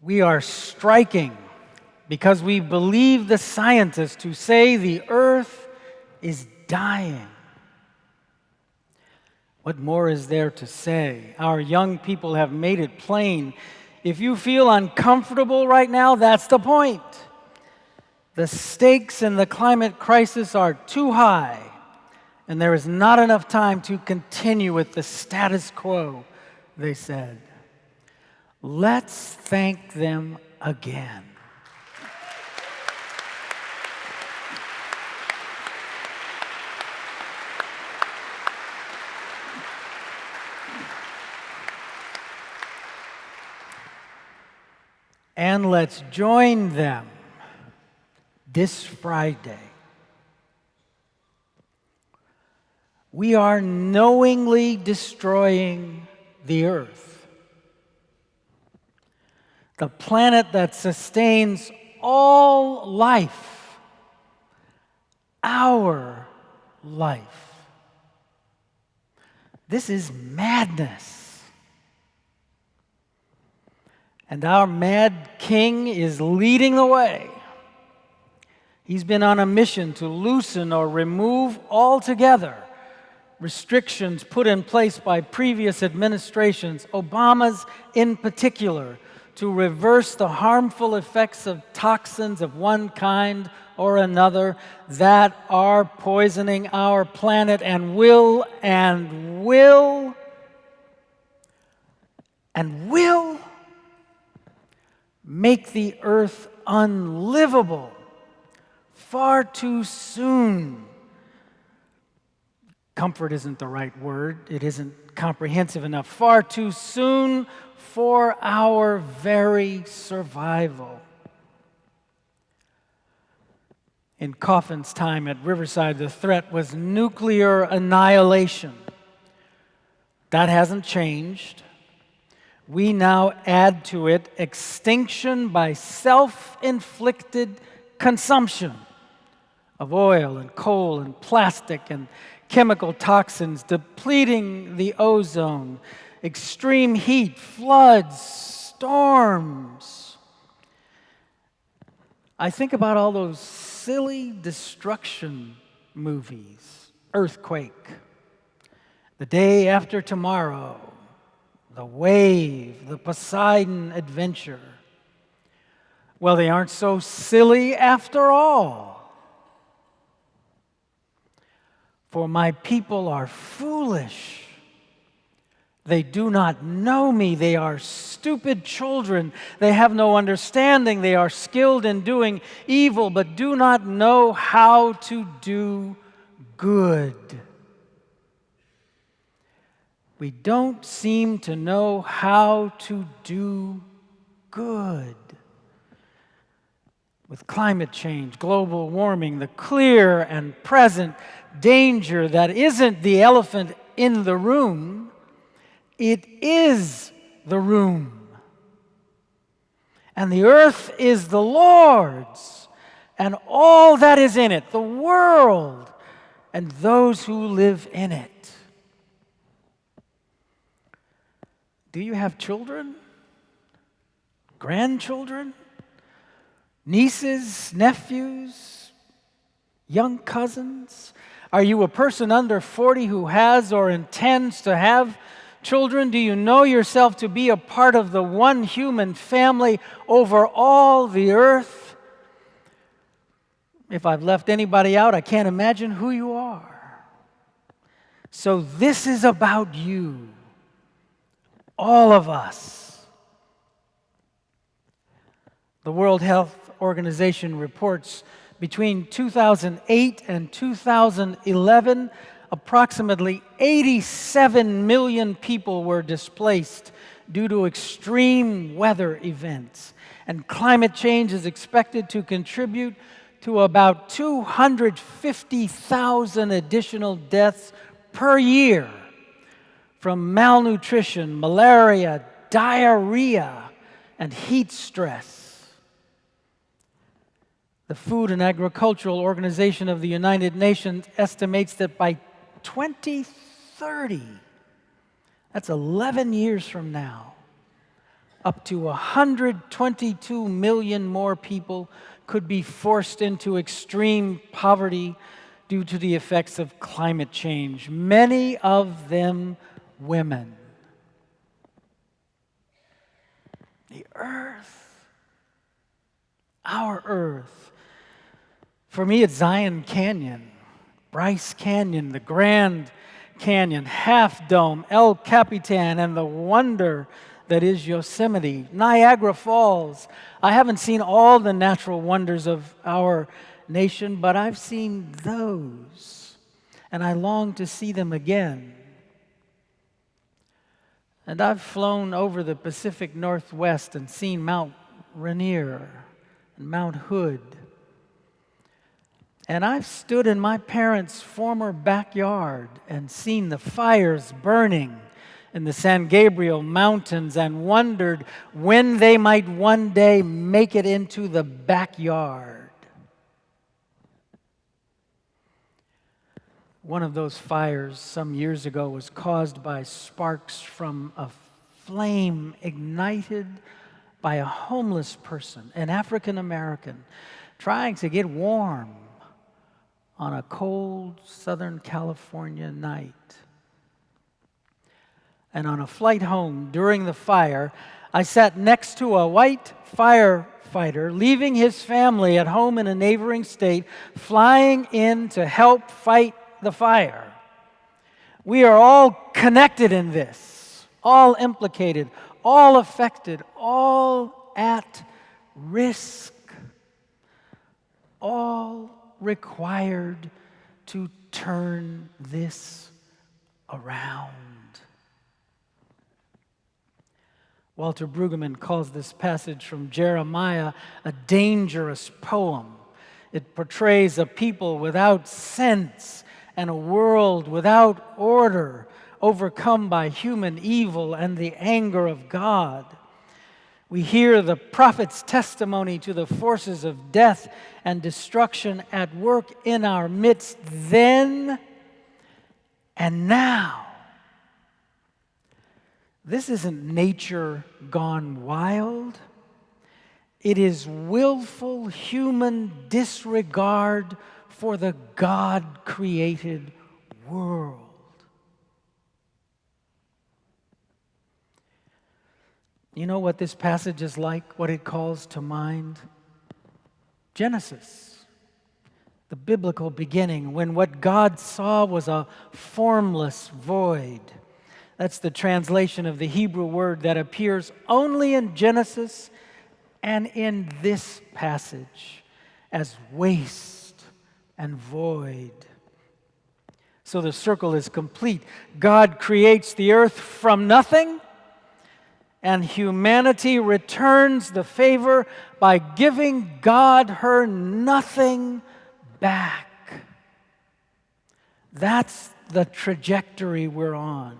We are striking because we believe the scientists who say the earth is dying. What more is there to say? Our young people have made it plain. If you feel uncomfortable right now, that's the point. The stakes in the climate crisis are too high, and there is not enough time to continue with the status quo, they said. Let's thank them again. And let's join them this Friday. We are knowingly destroying the earth, the planet that sustains all life, our life. This is madness. And our mad king is leading the way. He's been on a mission to loosen or remove altogether restrictions put in place by previous administrations, Obama's in particular, to reverse the harmful effects of toxins of one kind or another that are poisoning our planet and will make the earth unlivable far too soon. Comfort isn't the right word. It isn't comprehensive enough. Far too soon for our very survival. In Coffin's time at Riverside, the threat was nuclear annihilation. That hasn't changed. We now add to it extinction by self-inflicted consumption of oil and coal and plastic and chemical toxins, depleting the ozone, extreme heat, floods, storms. I think about all those silly destruction movies. Earthquake, The Day After Tomorrow, The Wave, The Poseidon Adventure. Well, they aren't so silly after all. For my people are foolish. They do not know me. They are stupid children. They have no understanding. They are skilled in doing evil, but do not know how to do good. We don't seem to know how to do good. With climate change, global warming, the clear and present danger that isn't the elephant in the room, it is the room. And the earth is the Lord's, and all that is in it, the world, and those who live in it. Do you have children? Grandchildren? Nieces, nephews, young cousins? Are you a person under 40 who has or intends to have children? Do you know yourself to be a part of the one human family over all the earth? If I've left anybody out, I can't imagine who you are. So this is about you, all of us. The World Health Organization reports between 2008 and 2011, approximately 87 million people were displaced due to extreme weather events. And climate change is expected to contribute to about 250,000 additional deaths per year from malnutrition, malaria, diarrhea, and heat stress. The Food and Agricultural Organization of the United Nations estimates that by 2030, that's 11 years from now, Up to 122 million more people could be forced into extreme poverty due to the effects of climate change, many of them women. The earth, our earth. For me, it's Zion Canyon, Bryce Canyon, the Grand Canyon, Half Dome, El Capitan, and the wonder that is Yosemite, Niagara Falls. I haven't seen all the natural wonders of our nation, but I've seen those, and I long to see them again. And I've flown over the Pacific Northwest and seen Mount Rainier and Mount Hood. And I've stood in my parents' former backyard and seen the fires burning in the San Gabriel Mountains and wondered when they might one day make it into the backyard. One of those fires some years ago was caused by sparks from a flame ignited by a homeless person, an African American, trying to get warm on a cold Southern California night. And on a flight home during the fire, I sat next to a white firefighter leaving his family at home in a neighboring state, flying in to help fight the fire. We are all connected in this, all implicated, all affected, all at risk, all required to turn this around. Walter Brueggemann calls this passage from Jeremiah a dangerous poem. It portrays a people without sense and a world without order, overcome by human evil and the anger of God. We hear the prophet's testimony to the forces of death and destruction at work in our midst then and now. This isn't nature gone wild. It is willful human disregard for the God-created world. You know what this passage is like, what it calls to mind? Genesis, the biblical beginning, when what God saw was a formless void. That's the translation of the Hebrew word that appears only in Genesis and in this passage as waste and void. So the circle is complete. God creates the earth from nothing, and humanity returns the favor by giving God her nothing back. That's the trajectory we're on.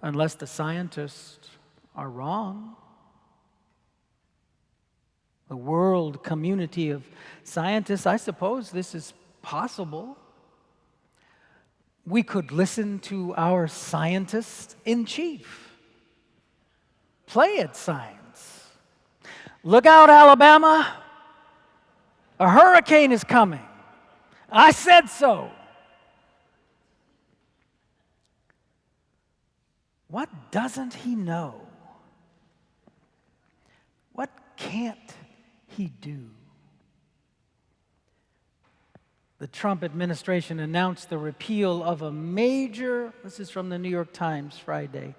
Unless the scientists are wrong. The world community of scientists, I suppose this is possible. We could listen to our scientists in chief. Play it, science. Look out, Alabama. A hurricane is coming. I said so. What doesn't he know? What can't he do? The Trump administration announced the repeal of a major, this is from the New York Times Friday,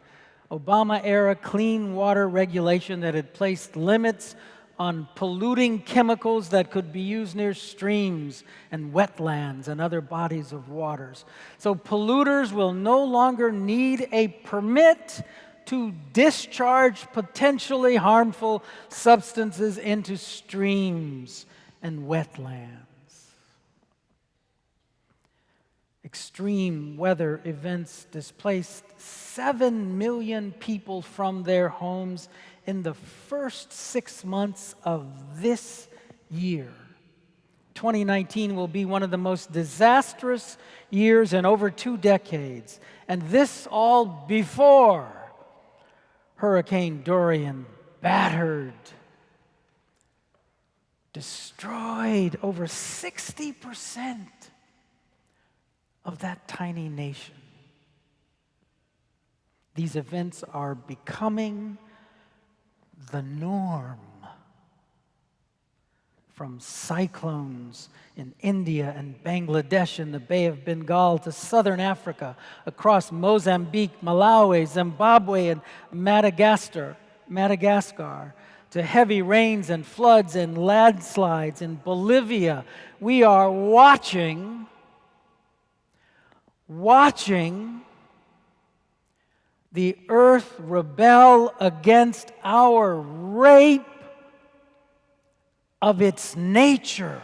Obama-era clean water regulation that had placed limits on polluting chemicals that could be used near streams and wetlands and other bodies of waters. So polluters will no longer need a permit to discharge potentially harmful substances into streams and wetlands. Extreme weather events displaced 7 million people from their homes in the first 6 months of this year. 2019 will be one of the most disastrous years in over 2 decades. And this all before Hurricane Dorian battered, destroyed over 60% of that tiny nation. These events are becoming the norm. From cyclones in India and Bangladesh in the Bay of Bengal to southern Africa, across Mozambique, Malawi, Zimbabwe, and Madagascar, to heavy rains and floods and landslides in Bolivia. We are watching the earth rebel against our rape of its nature.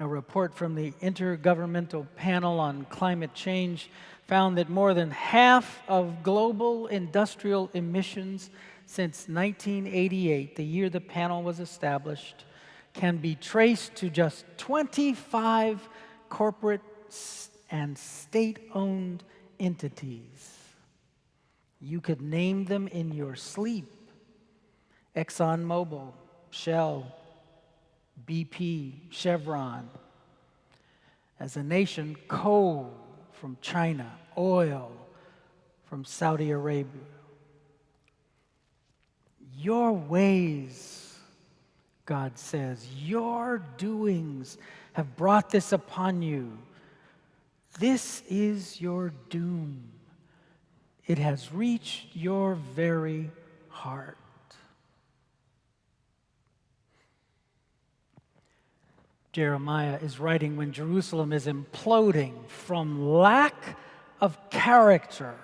A report from the Intergovernmental Panel on Climate Change found that more than half of global industrial emissions since 1988, the year the panel was established, can be traced to just 25 corporate and state-owned entities. You could name them in your sleep: ExxonMobil, Shell, BP, Chevron. As a nation, coal from China, oil from Saudi Arabia. Your ways, God says, your doings have brought this upon you. This is your doom. It has reached your very heart. Jeremiah is writing when Jerusalem is imploding from lack of character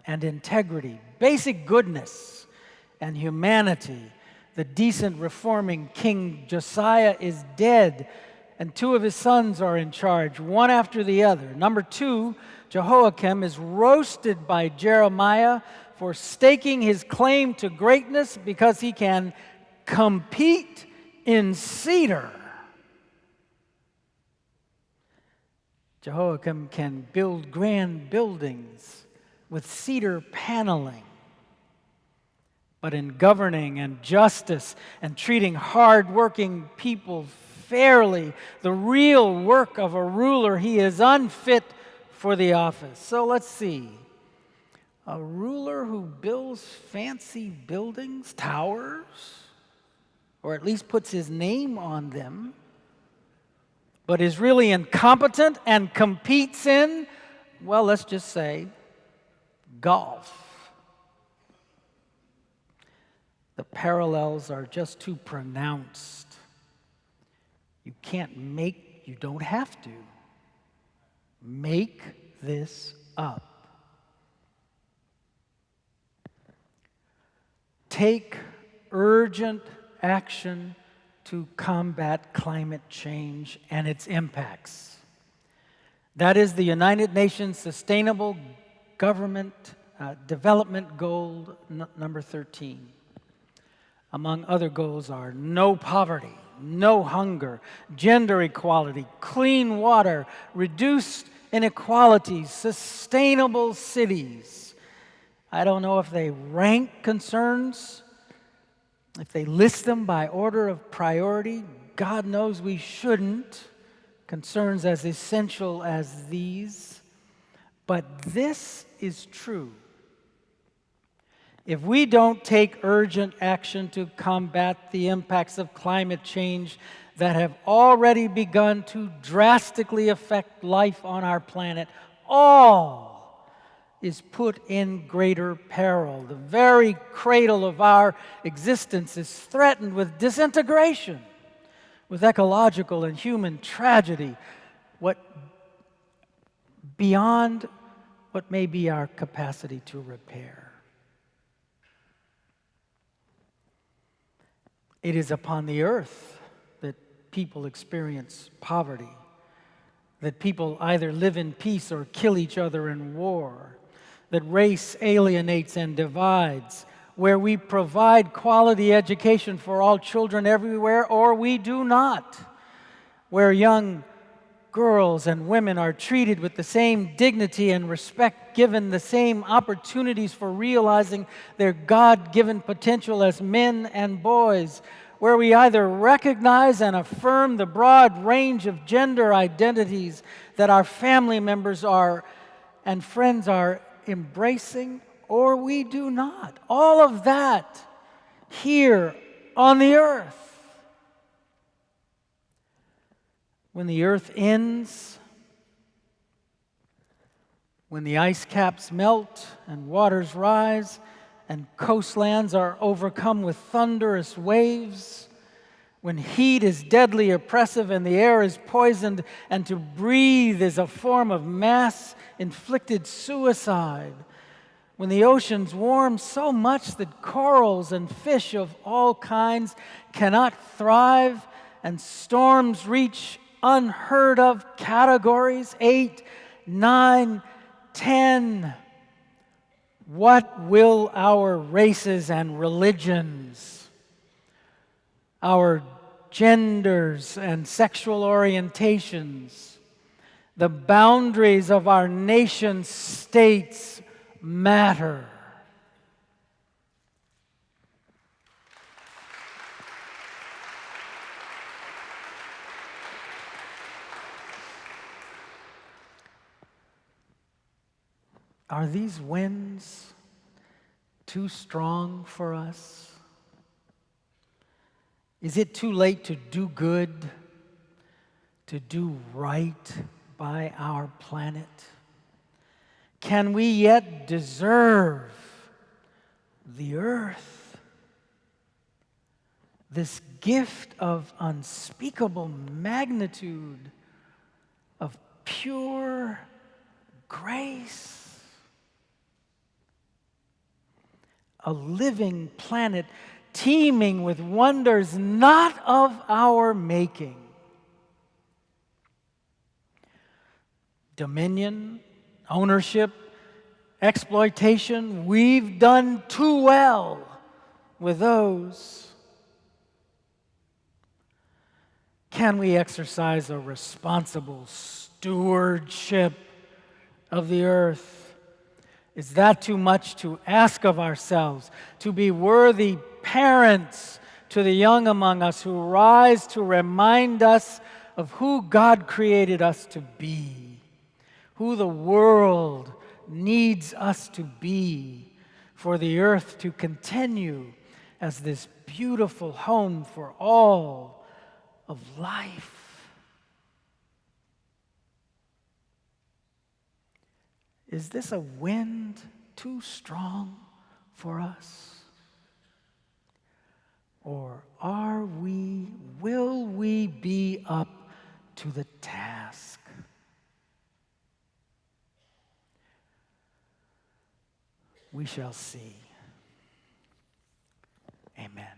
and integrity, basic goodness and humanity. The decent reforming King Josiah is dead, and two of his sons are in charge, one after the other. Number two, Jehoiakim, is roasted by Jeremiah for staking his claim to greatness because he can compete in cedar. Jehoiakim can build grand buildings with cedar paneling. But in governing and justice and treating hard-working people fairly, the real work of a ruler, he is unfit for the office. So let's see. A ruler who builds fancy buildings, towers, or at least puts his name on them, but is really incompetent and competes in, well, let's just say, golf. The parallels are just too pronounced. You don't have to make this up. Take urgent action to combat climate change and its impacts. That is the United Nations Sustainable Development Goal number 13. Among other goals are no poverty, no hunger, gender equality, clean water, reduced inequalities, sustainable cities. I don't know if they rank concerns, if they list them by order of priority. God knows we shouldn't. Concerns as essential as these. But this is true. If we don't take urgent action to combat the impacts of climate change that have already begun to drastically affect life on our planet, all is put in greater peril. The very cradle of our existence is threatened with disintegration, with ecological and human tragedy, beyond what may be our capacity to repair. It is upon the earth that people experience poverty, that people either live in peace or kill each other in war, that race alienates and divides, where we provide quality education for all children everywhere, or we do not, where young girls and women are treated with the same dignity and respect, given the same opportunities for realizing their God-given potential as men and boys, where we either recognize and affirm the broad range of gender identities that our family members are and friends are embracing, or we do not. All of that here on the earth. When the earth ends, when the ice caps melt and waters rise and coastlands are overcome with thunderous waves, when heat is deadly oppressive and the air is poisoned and to breathe is a form of mass-inflicted suicide, when the oceans warm so much that corals and fish of all kinds cannot thrive and storms reach unheard of categories, 8, 9, 10. What will our races and religions, our genders and sexual orientations, the boundaries of our nation states matter? Are these winds too strong for us? Is it too late to do good, to do right by our planet? Can we yet deserve the earth, this gift of unspeakable magnitude, of pure grace? A living planet teeming with wonders not of our making. Dominion, ownership, exploitation, we've done too well with those. Can we exercise a responsible stewardship of the earth? Is that too much to ask of ourselves, to be worthy parents to the young among us who rise to remind us of who God created us to be, who the world needs us to be for the earth to continue as this beautiful home for all of life? Is this a wind too strong for us? Or will we be up to the task? We shall see. Amen.